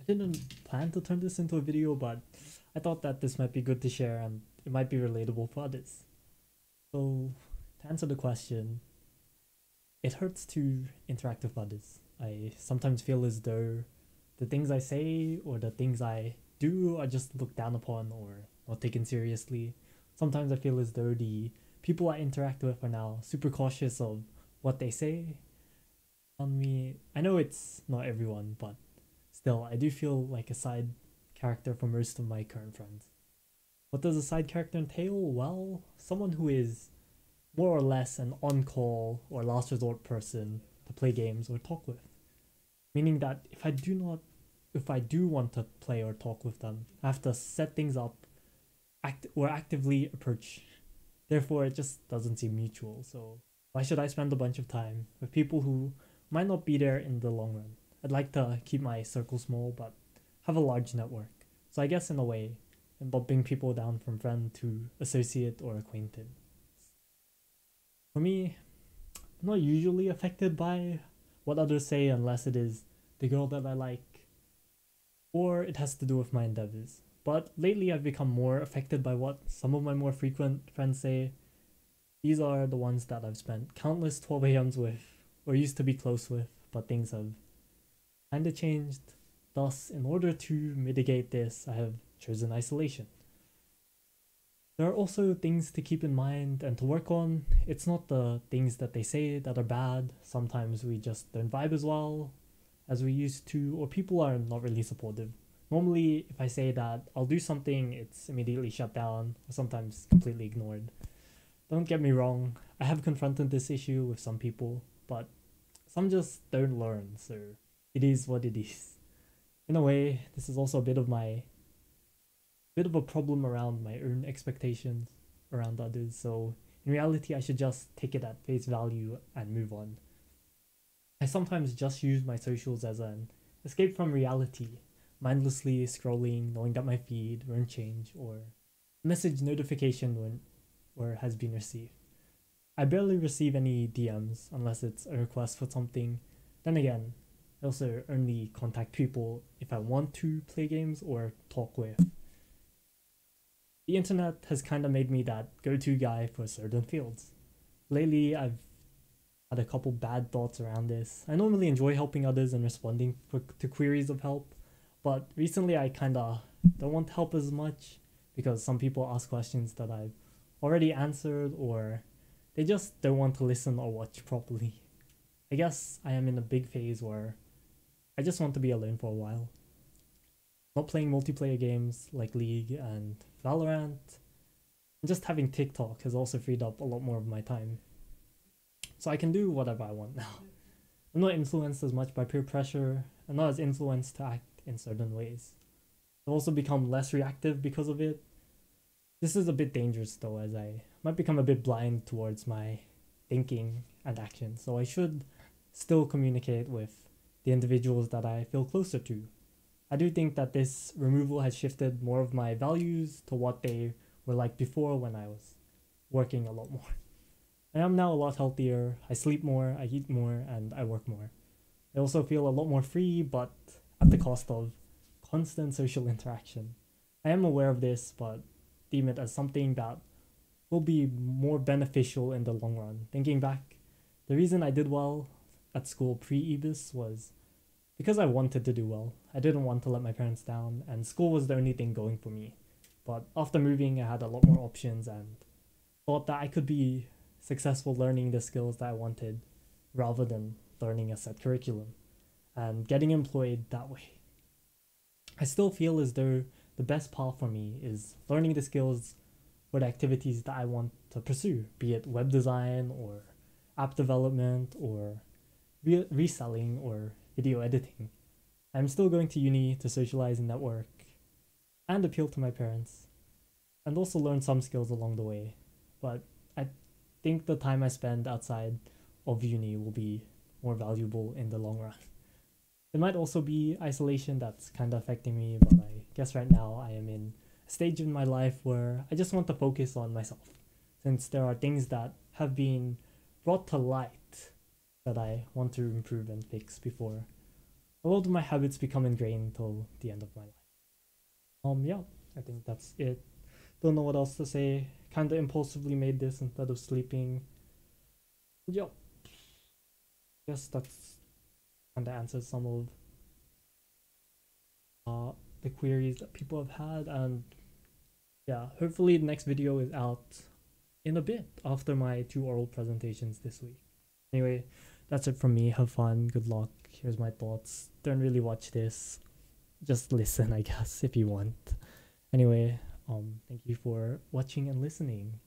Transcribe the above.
didn't plan to turn this into a video, but I thought that this might be good to share and it might be relatable for others. So, to answer the question, it hurts to interact with others. I sometimes feel as though the things I say or the things I do are just looked down upon or not taken seriously. Sometimes I feel as though the people I interact with are now super cautious of what they say on me. I know it's not everyone, but still, I do feel like a side character for most of my current friends. What does a side character entail? Well, someone who is more or less an on-call or last resort person to play games or talk with. Meaning that if I do want to play or talk with them, I have to set things up or actively approach. Therefore, it just doesn't seem mutual. So why should I spend a bunch of time with people who might not be there in the long run? I'd like to keep my circle small, but have a large network. So I guess in a way, I'm bumping people down from friend to associate or acquaintance. For me, I'm not usually affected by what others say unless it is the girl that I like or it has to do with my endeavors. But lately I've become more affected by what some of my more frequent friends say. These are the ones that I've spent countless 12 a.m.s with or used to be close with, but things have kinda changed. Thus, in order to mitigate this, I have chosen isolation. There are also things to keep in mind and to work on. It's not the things that they say that are bad. Sometimes we just don't vibe as well as we used to, or people are not really supportive. Normally, if I say that I'll do something, it's immediately shut down, or sometimes completely ignored. Don't get me wrong, I have confronted this issue with some people, but some just don't learn, so it is what it is. In a way, this is also a bit of a problem around my own expectations around others, so in reality I should just take it at face value and move on. I sometimes just use my socials as an escape from reality, mindlessly scrolling, knowing that my feed won't change or message notification has been received. I barely receive any DMs unless it's a request for something. Then again, I also only contact people if I want to play games or talk with. The internet has kind of made me that go-to guy for certain fields. Lately, I've had a couple bad thoughts around this. I normally enjoy helping others and responding to queries of help, but recently I kinda don't want help as much because some people ask questions that I've already answered or they just don't want to listen or watch properly. I guess I am in a big phase where I just want to be alone for a while. Not playing multiplayer games like League and Valorant, and just having TikTok has also freed up a lot more of my time. So I can do whatever I want now. I'm not influenced as much by peer pressure. I'm not as influenced to act in certain ways. I've also become less reactive because of it. This is a bit dangerous though, as I might become a bit blind towards my thinking and action, so I should still communicate with the individuals that I feel closer to. I do think that this removal has shifted more of my values to what they were like before when I was working a lot more. I am now a lot healthier, I sleep more, I eat more, and I work more. I also feel a lot more free, but at the cost of constant social interaction. I am aware of this, but deem it as something that will be more beneficial in the long run. Thinking back, the reason I did well at school pre-EBIS was because I wanted to do well. I didn't want to let my parents down, and school was the only thing going for me. But after moving, I had a lot more options and thought that I could be successful learning the skills that I wanted rather than learning a set curriculum and getting employed that way. I still feel as though the best path for me is learning the skills for the activities that I want to pursue, be it web design or app development or reselling or video editing. I'm still going to uni to socialize and network and appeal to my parents and also learn some skills along the way. But I think the time I spend outside of uni will be more valuable in the long run. It might also be isolation that's kind of affecting me, but I guess right now I am in a stage in my life where I just want to focus on myself, since there are things that have been brought to light that I want to improve and fix before all of my habits become ingrained till the end of my life. Yeah, I think that's it. Don't know what else to say. Kinda impulsively made this instead of sleeping. Yep. Guess that's kinda answers some of the queries that people have had, and yeah, hopefully the next video is out in a bit after my 2 oral presentations this week. Anyway, that's it from me. Have fun, good luck. Here's my thoughts. Don't really watch this. Just listen, I guess, if you want. Anyway, thank you for watching and listening.